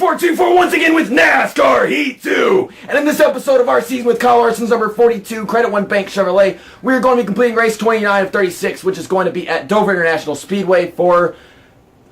424 once again with NASCAR Heat 2. And in this episode of our season with Kyle Larson's number 42, Credit One Bank Chevrolet, we're going to be completing race 29 of 36, which is going to be at Dover International Speedway for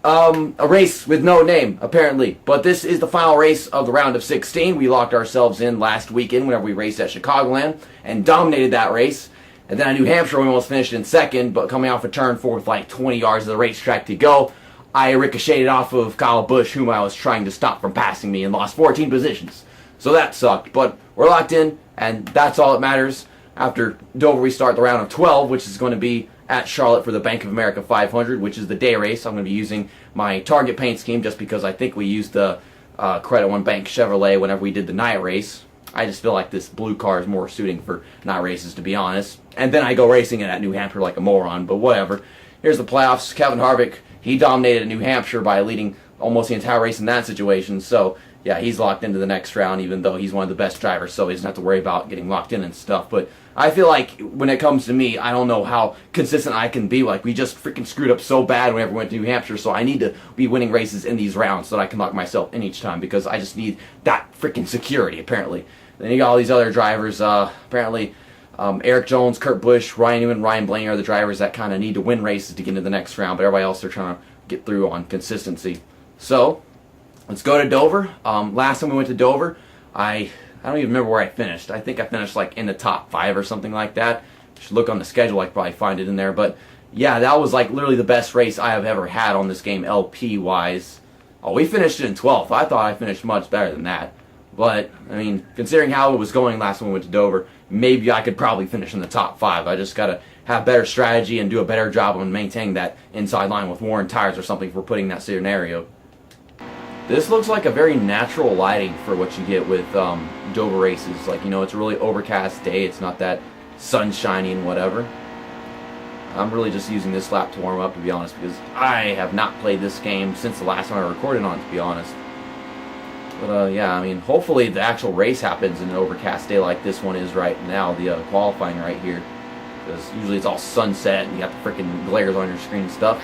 a race with no name, apparently. But this is the final race of the round of 16. We locked ourselves in last weekend whenever we raced at Chicagoland and dominated that race. And then at New Hampshire, we almost finished in second, but coming off a turn 4 with like 20 yards of the racetrack to go, I ricocheted off of Kyle Busch, whom I was trying to stop from passing me, and lost 14 positions. So that sucked, but we're locked in, and that's all that matters. After Dover, we start the round of 12, which is going to be at Charlotte for the Bank of America 500, which is the day race. I'm going to be using my Target paint scheme just because I think we used the Credit One Bank Chevrolet whenever we did the night race. I just feel like this blue car is more suiting for night races, to be honest. And then I go racing it at New Hampshire like a moron, but whatever. Here's the playoffs. Kevin Harvick, he dominated New Hampshire by leading almost the entire race in that situation. So, yeah, he's locked into the next round, even though he's one of the best drivers, so he doesn't have to worry about getting locked in and stuff. But I feel like when it comes to me, I don't know how consistent I can be. Like, we just freaking screwed up so bad whenever we went to New Hampshire, so I need to be winning races in these rounds so that I can lock myself in each time, because I just need that freaking security, apparently. Then you got all these other drivers, apparently Eric Jones, Kurt Busch, Ryan Newman, Ryan Blaney are the drivers that kind of need to win races to get into the next round, but everybody else they're trying to get through on consistency. So, let's go to Dover. Last time we went to Dover, I don't even remember where I finished. I think I finished like in the top 5 or something like that. Should look on the schedule, I could probably find it in there, but yeah, that was like literally the best race I have ever had on this game LP-wise. Oh, we finished in 12th. I thought I finished much better than that. But, I mean, considering how it was going last time we went to Dover, maybe I could probably finish in the top 5. I just got to have better strategy and do a better job on maintaining that inside line with worn tires or something for putting that scenario. This looks like a very natural lighting for what you get with Dover races. Like, you know, it's a really overcast day. It's not that sunshiny and whatever. I'm really just using this lap to warm up, to be honest, because I have not played this game since the last time I recorded on it, to be honest. But, yeah, I mean, hopefully the actual race happens in an overcast day like this one is right now, the qualifying right here. Because usually it's all sunset and you got the freaking glares on your screen and stuff.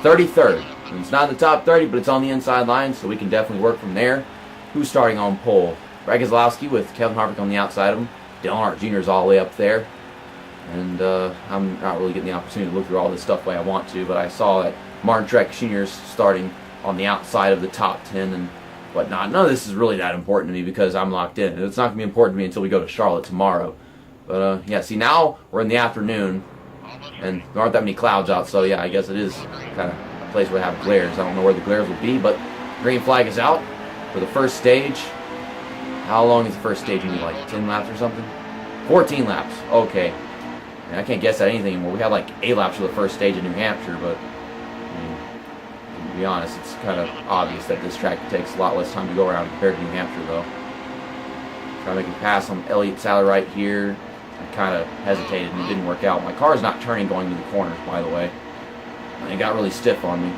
33rd. And it's not in the top 30, but it's on the inside line, so we can definitely work from there. Who's starting on pole? Brad Keselowski with Kevin Harvick on the outside of him. Dale Earnhardt Jr. is all the way up there. And I'm not really getting the opportunity to look through all this stuff the way I want to, but I saw that Martin Truex Jr. is starting on the outside of the top 10 and whatnot. None of this is really that important to me because I'm locked in. It's not going to be important to me until we go to Charlotte tomorrow. But, yeah, see, now we're in the afternoon, and there aren't that many clouds out, so, yeah, I guess it is kind of a place where they have glares. I don't know where the glares will be, but green flag is out for the first stage. How long is the first stage? Maybe like 10 laps or something? 14 laps. Okay. I mean, I can't guess at anything anymore. We had like 8 laps for the first stage in New Hampshire, but to be honest, it's kind of obvious that this track takes a lot less time to go around compared to New Hampshire, though. Trying to make a pass on Elliott Saller right here. I kind of hesitated and it didn't work out. My car is not turning going to the corners, by the way. And it got really stiff on me.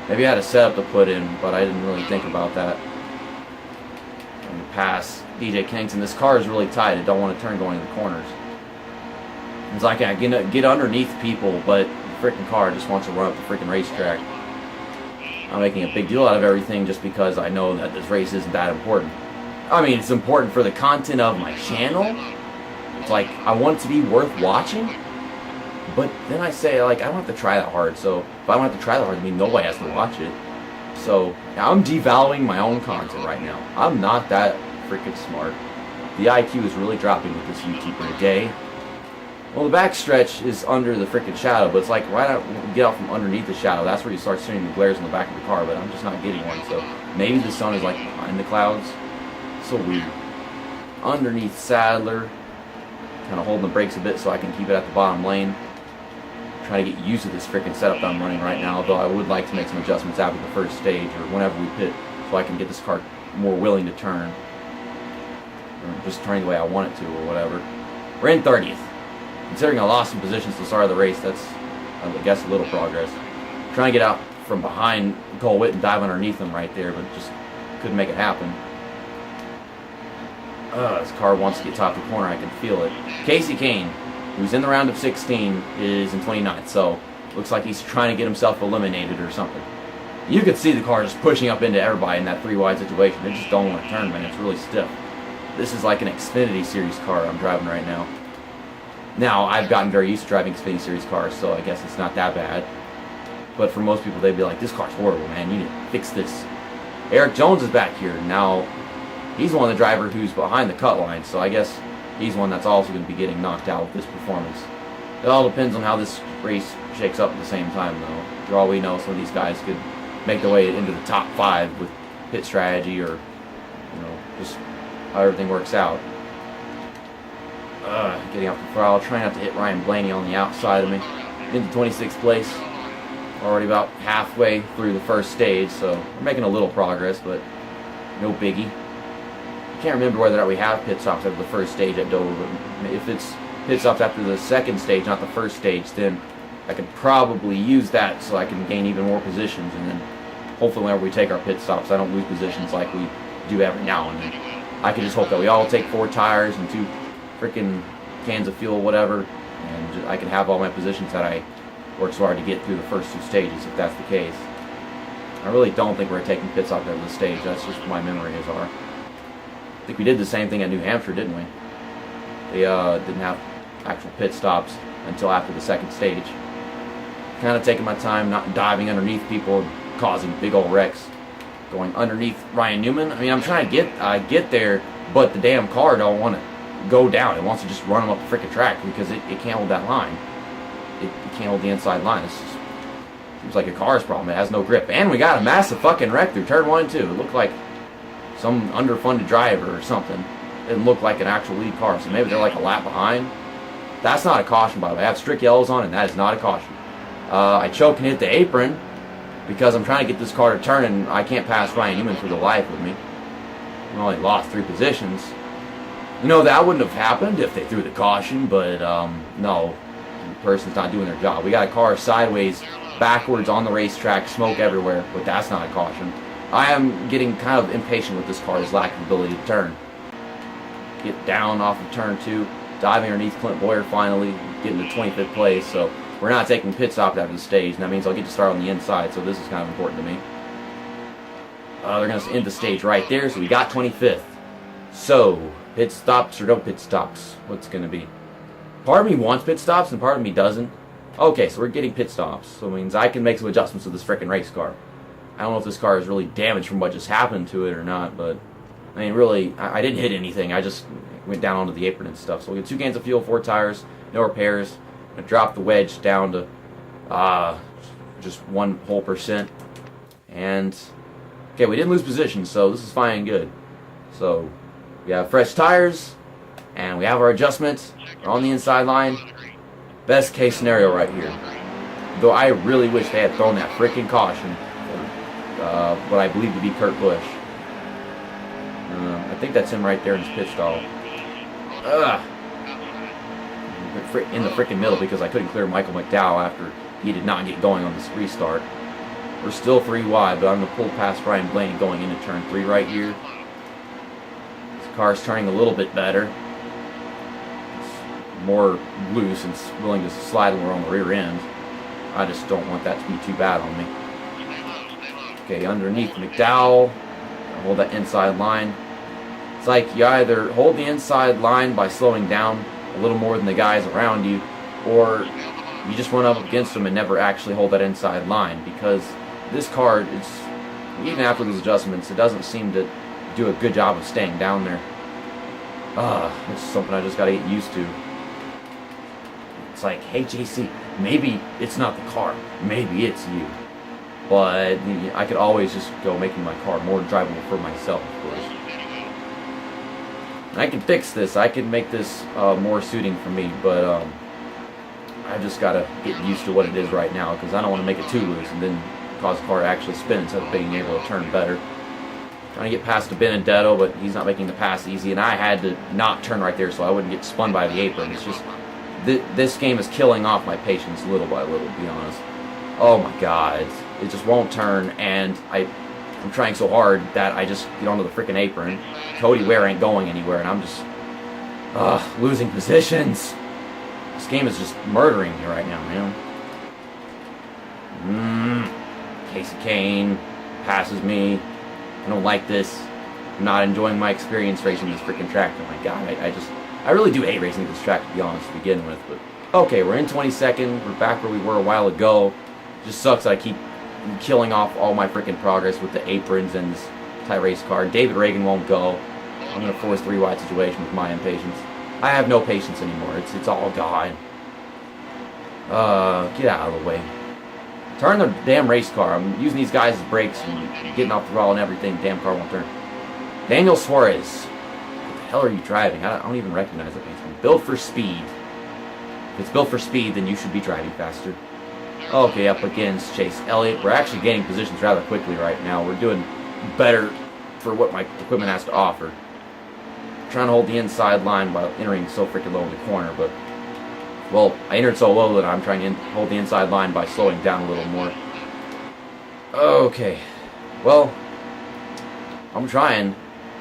Maybe I had a setup to put in, but I didn't really think about that. Trying to pass DJ Kennington. This car is really tight. I don't want to turn going to the corners. It's like I get underneath people, but the freaking car just wants to run up the freaking racetrack. I'm making a big deal out of everything just because I know that this race isn't that important. I mean, it's important for the content of my channel. It's like, I want it to be worth watching. But then I say, like, I don't have to try that hard. So, if I don't have to try that hard, I mean, nobody has to watch it. So, I'm devaluing my own content right now. I'm not that freaking smart. The IQ is really dropping with this YouTuber today. Well, the backstretch is under the freaking shadow, but it's like, why not get out from underneath the shadow? That's where you start seeing the glares in the back of the car, but I'm just not getting one, so maybe the sun is like behind the clouds. So weird. Underneath Sadler, kind of holding the brakes a bit so I can keep it at the bottom lane. Trying to get used to this freaking setup that I'm running right now, though I would like to make some adjustments after the first stage or whenever we pit so I can get this car more willing to turn. Or just turning the way I want it to or whatever. We're in 30th. Considering I lost some positions to the start of the race, that's, I guess, a little progress. Trying to get out from behind Cole Witt and dive underneath him right there, but just couldn't make it happen. This car wants to get top of the corner. I can feel it. Casey Kane, who's in the round of 16, is in 29th, so looks like he's trying to get himself eliminated or something. You could see the car just pushing up into everybody in that 3-wide situation. They just don't want to turn, man. It's really stiff. This is like an Xfinity Series car I'm driving right now. Now, I've gotten very used to driving Xfinity Series cars, so I guess it's not that bad. But for most people, they'd be like, this car's horrible, man. You need to fix this. Eric Jones is back here. Now, he's one of the drivers who's behind the cut line, so I guess he's one that's also going to be getting knocked out with this performance. It all depends on how this race shakes up at the same time, though. For all we know, some of these guys could make their way into the top 5 with pit strategy or, just how everything works out. Getting off the throttle, trying not to hit Ryan Blaney on the outside of me. Into 26th place. Already about halfway through the first stage, so we're making a little progress, but no biggie. I can't remember whether or not we have pit stops after the first stage at Dover, but if it's pit stops after the second stage, not the first stage, then I could probably use that so I can gain even more positions, and then hopefully whenever we take our pit stops, I don't lose positions like we do every now and then. I can just hope that we all take 4 tires and 2 freaking cans of fuel, whatever, and I can have all my positions that I worked so hard to get through the first 2 stages, if that's the case. I really don't think we're taking pit stops after the stage. That's just what my memories are. I think we did the same thing at New Hampshire, didn't we? They didn't have actual pit stops until after the second stage. Kind of taking my time, not diving underneath people and causing big old wrecks. Going underneath Ryan Newman. I mean, I'm trying to get there, but the damn car don't want to go down. It wants to just run them up the freaking track because it can't hold that line. It can't hold the inside line. It's just, seems like a car's problem. It has no grip. And we got a massive fucking wreck through turn 1 and 2. It looked like some underfunded driver or something. It didn't look like an actual lead car. So maybe they're like a lap behind. That's not a caution, by the way. I have strict yellows on, and that is not a caution. I choke and hit the apron because I'm trying to get this car to turn, and I can't pass Ryan Newman for the life of me. I only lost 3 positions. That wouldn't have happened if they threw the caution, but no. The person's not doing their job. We got a car sideways, backwards on the racetrack, smoke everywhere, but that's not a caution. I am getting kind of impatient with this car's lack of ability to turn. Get down off of turn 2, diving underneath Clint Boyer finally, getting to 25th place, so we're not taking pit stops after the stage, and that means I'll get to start on the inside, so this is kind of important to me. They're going to end the stage right there, so we got 25th. So, pit stops or no pit stops? What's going to be? Part of me wants pit stops, and part of me doesn't. Okay, so we're getting pit stops, so it means I can make some adjustments to this frickin' race car. I don't know if this car is really damaged from what just happened to it or not, but I mean, really, I didn't hit anything. I just went down onto the apron and stuff. So we get 2 cans of fuel, 4 tires, no repairs. I'm going to drop the wedge down to just 1 whole percent. And, okay, we didn't lose position, so this is fine and good. So, we have fresh tires, and we have our adjustments. We're on the inside line. Best case scenario right here. Though I really wish they had thrown that freaking caution for what I believe to be Kurt Busch. I think that's him right there in his pit stall. In the freaking middle because I couldn't clear Michael McDowell after he did not get going on this restart. We're still 3 wide, but I'm going to pull past Ryan Blaney going into turn 3 right here. This car's turning a little bit better. It's more loose and willing to slide when we're on the rear end. I just don't want that to be too bad on me. Okay, underneath McDowell. Hold that inside line. It's like you either hold the inside line by slowing down a little more than the guys around you, or you just run up against them and never actually hold that inside line, because this car, even after these adjustments, it doesn't seem to do a good job of staying down there. It's something I just got to get used to. It's like, hey JC, maybe it's not the car, maybe it's you. But I could always just go making my car more drivable for myself, of course. I can fix this. I can make this more suiting for me, but I just got to get used to what it is right now, because I don't want to make it too loose and then cause the car to actually spin instead of being able to turn better. Trying to get past to Benedetto, but he's not making the pass easy, and I had to not turn right there so I wouldn't get spun by the apron. It's just, this game is killing off my patience little by little, to be honest. Oh my god, it just won't turn, and I'm trying so hard that I just get onto the freaking apron. Cody Ware ain't going anywhere, and I'm just losing positions. This game is just murdering me right now, man. Casey Kane passes me. I don't like this. I'm not enjoying my experience racing this freaking track. Oh my god, I really do hate racing this track, to be honest, to begin with. But okay, we're in 22nd. We're back where we were a while ago. It just sucks I keep killing off all my freaking progress with the aprons and this tight race car. David Reagan won't go. I'm going to force 3 wide situation with my impatience. I have no patience anymore. It's all gone. Get out of the way. Turn the damn race car. I'm using these guys as brakes and getting off the throttle and everything. Damn car won't turn. Daniel Suarez. What the hell are you driving? I don't even recognize that paint. Built for speed. If it's built for speed, then you should be driving faster. Okay, up against Chase Elliott. We're actually gaining positions rather quickly right now. We're doing better for what my equipment has to offer. Trying to hold the inside line while entering so freaking low in the corner, but well, I entered so low that I'm trying to hold the inside line by slowing down a little more. Okay, well, I'm trying.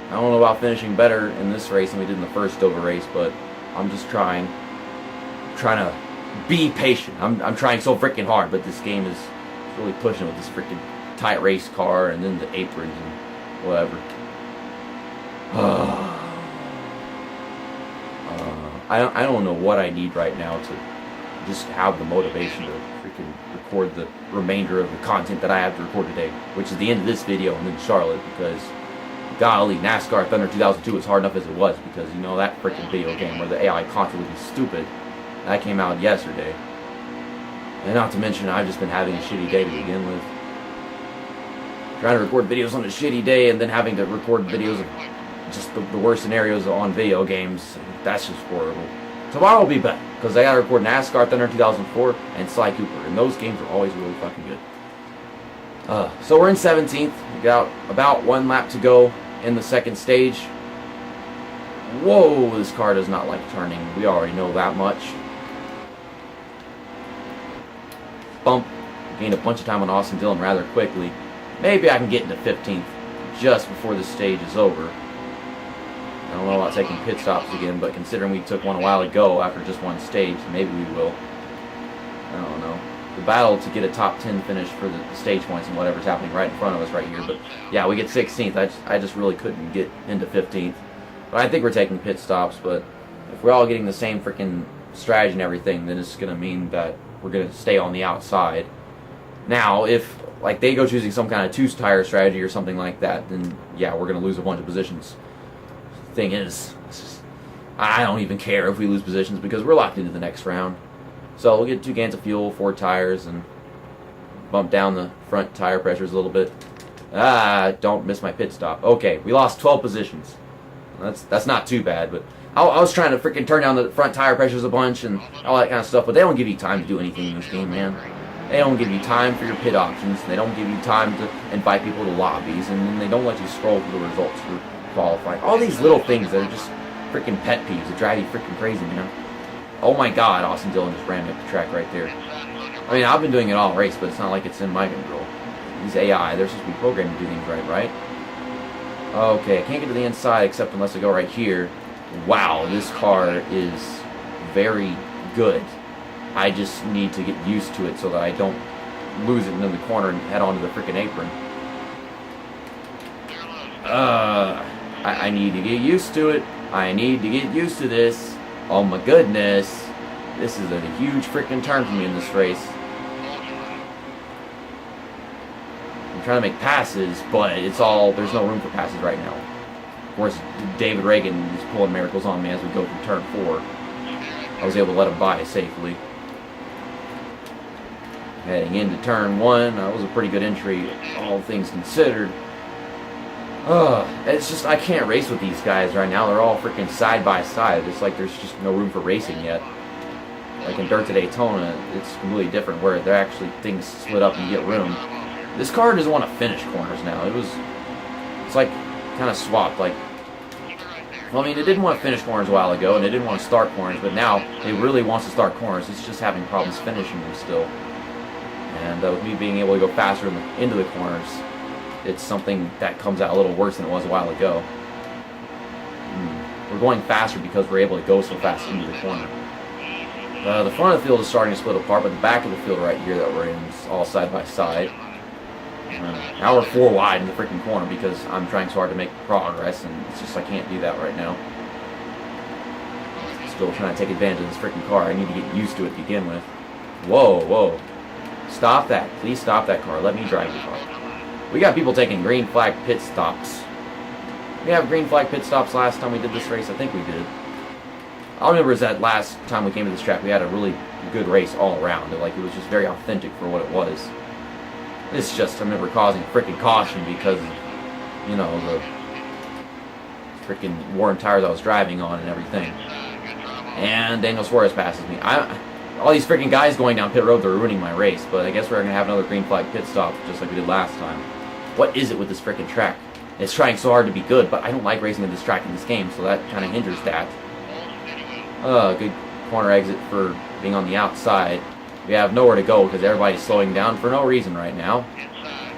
I don't know about finishing better in this race than we did in the first Dover race, but I'm just trying. I'm trying to be patient. I'm trying so freaking hard, but this game is really pushing with this freaking tight race car and then the aprons and whatever. I don't know what I need right now to just have the motivation to freaking record the remainder of the content that I have to record today, which is the end of this video and then Charlotte, because golly, NASCAR Thunder 2002 was hard enough as it was, because you know that freaking video game where the AI constantly be stupid. That came out yesterday. And not to mention, I've just been having a shitty day to begin with. Trying to record videos on a shitty day and then having to record videos of just the worst scenarios on video games. That's just horrible. Tomorrow will be better, because I gotta record NASCAR Thunder 2004 and Sly Cooper, and those games are always really fucking good. So we're in 17th. We got about 1 lap to go in the second stage. Whoa, this car does not like turning. We already know that much. Bump. Gained a bunch of time on Austin Dillon rather quickly. Maybe I can get into 15th just before the stage is over. I don't know about taking pit stops again, but considering we took one a while ago after just one stage, maybe we will. I don't know. The battle to get a top 10 finish for the stage points and whatever's happening right in front of us right here. But yeah, we get 16th. I just really couldn't get into 15th. But I think we're taking pit stops, but if we're all getting the same freaking strategy and everything, then it's going to mean that we're going to stay on the outside. Now, if like they go choosing some kind of 2-tire strategy or something like that, then yeah, we're going to lose a bunch of positions. Thing is, I don't even care if we lose positions because we're locked into the next round. So we'll get 2 cans of fuel, 4 tires, and bump down the front tire pressures a little bit. Don't miss my pit stop. Okay, we lost 12 positions. That's not too bad, but I was trying to freaking turn down the front tire pressures a bunch and all that kind of stuff, but they don't give you time to do anything in this game, man. They don't give you time for your pit options. They don't give you time to invite people to lobbies, and then they don't let you scroll through the results for qualifying. All these little things that are just freaking pet peeves that drive you freaking crazy, man. Oh my god, Austin Dillon just rammed up the track right there. I mean, I've been doing it all race, but it's not like it's in my control. These AI, they're supposed to be programmed to do things right? Okay, I can't get to the inside except unless I go right here. Wow, this car is very good. I just need to get used to it so that I don't lose it in the corner and head onto the freaking apron. I need to get used to it. I need to get used to this. Oh my goodness. This is a huge freaking turn for me in this race. I'm trying to make passes, but there's no room for passes right now. Of course, David Reagan is pulling miracles on me as we go through turn 4. I was able to let him by safely. Heading into turn 1, that was a pretty good entry, all things considered. It's just, I can't race with these guys right now. They're all freaking side by side. It's like there's just no room for racing yet. Like in Dirt to Daytona, it's completely different where they're actually things split up and you get room. This car doesn't want to finish corners now. It's like kind of swapped. Like, well, I mean, it didn't want to finish corners a while ago, and it didn't want to start corners, but now it really wants to start corners. It's just having problems finishing them still. And with me being able to go faster into the corners, it's something that comes out a little worse than it was a while ago. We're going faster because we're able to go so fast into the corner. The front of the field is starting to split apart, but the back of the field right here that we're in is all side by side. Now we're 4 wide in the freaking corner because I'm trying so hard to make progress, and it's just I can't do that right now. Still trying to take advantage of this freaking car. I need to get used to it to begin with. Whoa, whoa. Stop that. Please stop that car. Let me drive the car. We got people taking green flag pit stops. We have green flag pit stops last time we did this race? I think we did. All I remember is that last time we came to this track, we had a really good race all around. Like, it was just very authentic for what it was. It's just, I remember causing freaking caution because of, you know, the freaking worn tires I was driving on and everything. And Daniel Suarez passes me. All these freaking guys going down pit road, they're ruining my race, but I guess we're going to have another green flag pit stop, just like we did last time. What is it with this freaking track? It's trying so hard to be good, but I don't like racing at this track in this game, so that kind of hinders that. Good corner exit for being on the outside. We have nowhere to go because everybody's slowing down for no reason right now.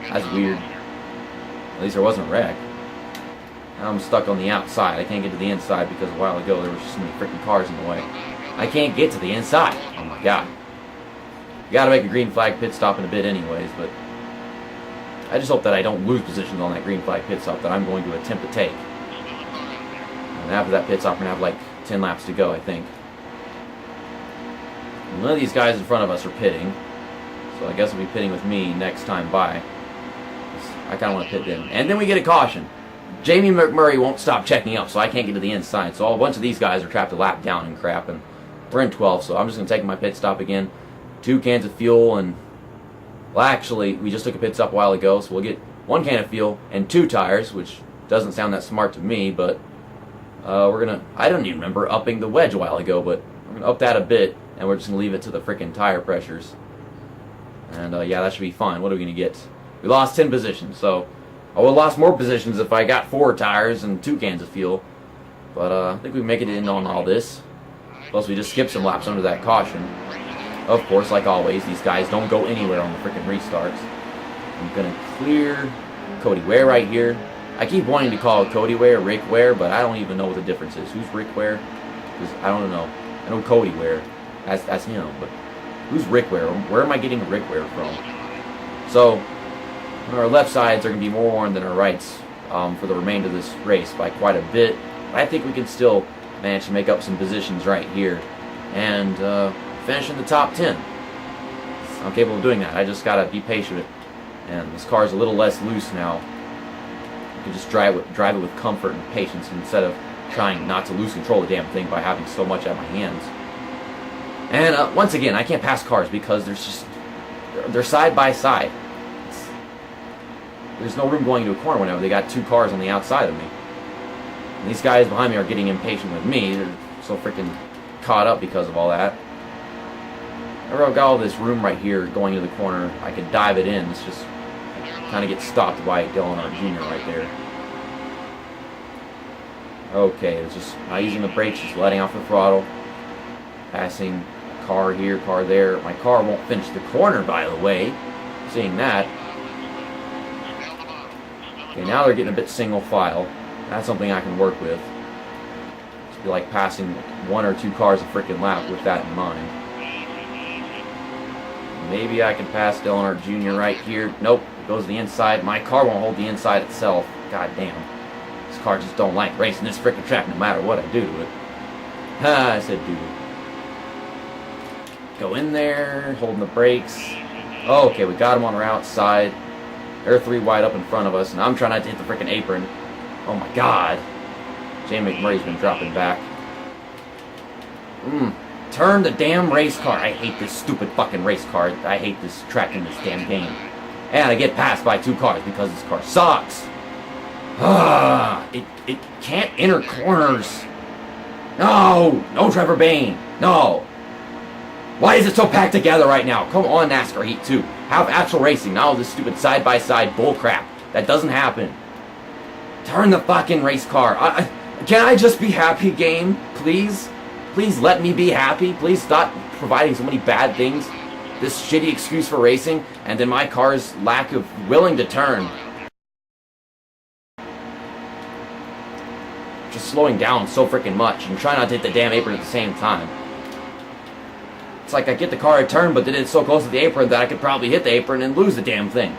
That's weird. At least there wasn't a wreck. Now I'm stuck on the outside. I can't get to the inside because a while ago there was just so many freaking cars in the way. I can't get to the inside. Oh my god. You gotta make a green flag pit stop in a bit anyways, but I just hope that I don't lose positions on that green flag pit stop that I'm going to attempt to take. And after that pit stop, we're going to have like 10 laps to go, I think. None of these guys in front of us are pitting, so I guess we'll be pitting with me next time by. I kind of want to pit in. And then we get a caution. Jamie McMurray won't stop checking up, so I can't get to the inside. So a bunch of these guys are trapped a lap down and crap, and we're in 12th, so I'm just going to take my pit stop again. 2 cans of fuel, and well, actually, we just took a pit stop a while ago, so we'll get 1 can of fuel and 2 tires, which doesn't sound that smart to me, but we're going to, I don't even remember upping the wedge a while ago, but we're going to up that a bit, and we're just going to leave it to the freaking tire pressures. And yeah, that should be fine. What are we going to get? We lost 10 positions, so I would have lost more positions if I got 4 tires and 2 cans of fuel. But I think we can make it in on all this. Plus, we just skipped some laps under that caution. Of course, like always, these guys don't go anywhere on the freaking restarts. I'm going to clear Cody Ware right here. I keep wanting to call Cody Ware Rick Ware, but I don't even know what the difference is. Who's Rick Ware? Because I don't know. I know Cody Ware. That's him, but who's Rick Ware? Where am I getting Rick Ware from? So, our left sides are going to be more worn than our rights for the remainder of this race by quite a bit. I think we can still manage to make up some positions right here and finish in the top 10. I'm capable of doing that. I just got to be patient. And this car is a little less loose now. You can just drive it with comfort and patience instead of trying not to lose control of the damn thing by having so much at my hands. And once again, I can't pass cars because they're side by side. There's no room going into a corner whenever they got 2 cars on the outside of me. And these guys behind me are getting impatient with me. They're so freaking caught up because of all that. I've got all this room right here going into the corner. I could dive it in. It's just kind of get stopped by Dale Earnhardt Jr. right there. Okay, it's just not using the brakes, just letting off the throttle. Passing car here, car there. My car won't finish the corner, by the way. Seeing that. Okay, now they're getting a bit single file. That's something I can work with. Just be like passing 1 or 2 cars a freaking lap with that in mind. Maybe I can pass Dale Earnhardt Jr. right here. Nope, it goes to the inside. My car won't hold the inside itself. God damn. This car just don't like racing this freaking track no matter what I do to it. I said do. Go in there, holding the brakes. Oh, okay, we got him on our outside. They're 3 wide up in front of us, and I'm trying not to hit the freaking apron. Oh my god. Jamie McMurray's been dropping back. Turn the damn race car. I hate this stupid fucking race car. I hate this track in this damn game. And I get passed by 2 cars because this car sucks. It can't enter corners. No, no Trevor Bayne. No. Why is it so packed together right now? Come on, NASCAR Heat 2. Have actual racing, not all this stupid side-by-side bullcrap. That doesn't happen. Turn the fucking race car. Can I just be happy, game? Please? Please let me be happy. Please stop providing so many bad things. This shitty excuse for racing, and then my car's lack of willing to turn. Just slowing down so freaking much and trying not to hit the damn apron at the same time. It's like I get the car a turn, but then it's so close to the apron that I could probably hit the apron and lose the damn thing.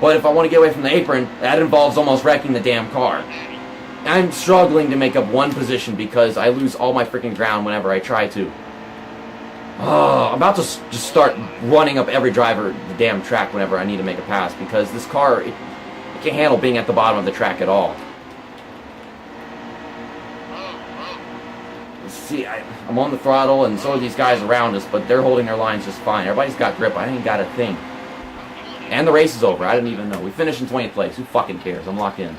But if I want to get away from the apron, that involves almost wrecking the damn car. I'm struggling to make up one position because I lose all my freaking ground whenever I try to. I'm about to just start running up every driver the damn track whenever I need to make a pass because this car, it can't handle being at the bottom of the track at all. See, I'm on the throttle, and so are these guys around us, but they're holding their lines just fine. Everybody's got grip. I ain't got a thing. And the race is over. I didn't even know. We finished in 20th place. Who fucking cares? I'm locked in.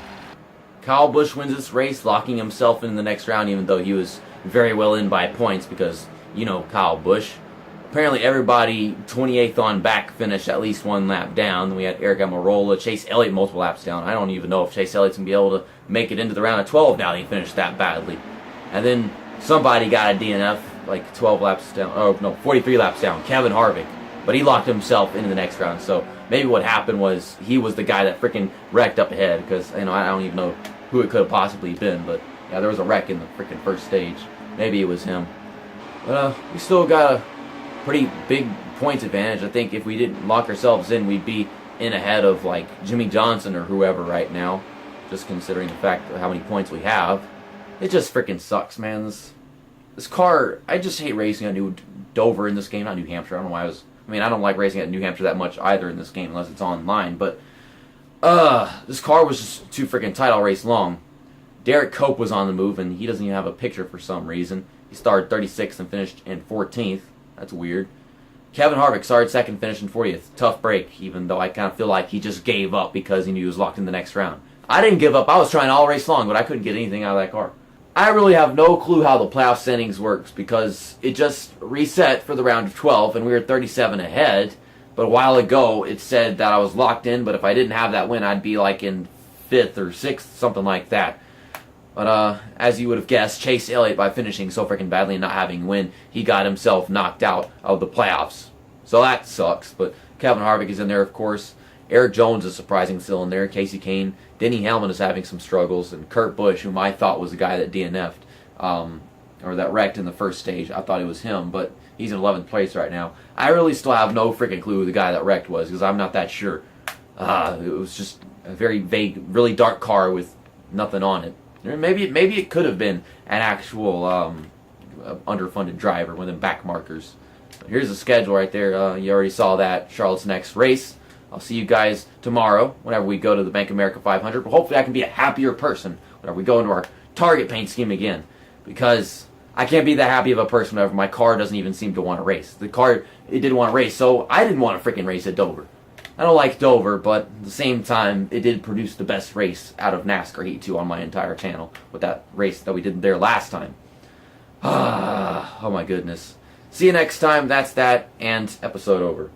Kyle Busch wins this race, locking himself in the next round, even though he was very well in by points because, you know, Kyle Busch. Apparently everybody 28th on back finished at least one lap down. Then we had Eric Almirola, Chase Elliott multiple laps down. I don't even know if Chase Elliott's going to be able to make it into the round of 12 now that he finished that badly. And then somebody got a DNF like 12 laps down. Oh, no, 43 laps down. Kevin Harvick. But he locked himself into the next round. So maybe what happened was he was the guy that freaking wrecked up ahead because, you know, I don't even know who it could have possibly been. But, yeah, there was a wreck in the freaking first stage. Maybe it was him. But we still got a pretty big points advantage. I think if we didn't lock ourselves in, we'd be in ahead of, like, Jimmy Johnson or whoever right now. Just considering the fact of how many points we have. It just freaking sucks, man. This car, I just hate racing at New Dover in this game. Not New Hampshire. I don't know why I don't like racing at New Hampshire that much either in this game unless it's online. But, this car was just too freaking tight all race long. Derek Cope was on the move, and he doesn't even have a picture for some reason. He started 36th and finished in 14th. That's weird. Kevin Harvick started second, finished in 40th. Tough break, even though I kind of feel like he just gave up because he knew he was locked in the next round. I didn't give up. I was trying all race long, but I couldn't get anything out of that car. I really have no clue how the playoff standings works because it just reset for the round of 12 and we were 37 ahead. But a while ago it said that I was locked in, but if I didn't have that win, I'd be like in 5th or 6th, something like that. But as you would have guessed, Chase Elliott, by finishing so freaking badly and not having a win, he got himself knocked out of the playoffs. So that sucks. But Kevin Harvick is in there, of course. Eric Jones is surprising still in there. Casey Kane. Denny Hamlin is having some struggles. And Kurt Busch, whom I thought was the guy that DNF'd, or that wrecked in the first stage. I thought it was him, but he's in 11th place right now. I really still have no freaking clue who the guy that wrecked was, because I'm not that sure. It was just a very vague, really dark car with nothing on it. Maybe it could have been an actual underfunded driver with them back markers. But here's the schedule right there. You already saw that. Charlotte's next race. I'll see you guys tomorrow whenever we go to the Bank of America 500. But hopefully I can be a happier person whenever we go into our target paint scheme again. Because I can't be that happy of a person whenever my car doesn't even seem to want to race. The car, it didn't want to race, so I didn't want to freaking race at Dover. I don't like Dover, but at the same time, it did produce the best race out of NASCAR Heat 2 on my entire channel with that race that we did there last time. Oh my goodness. See you next time. That's that, and episode over.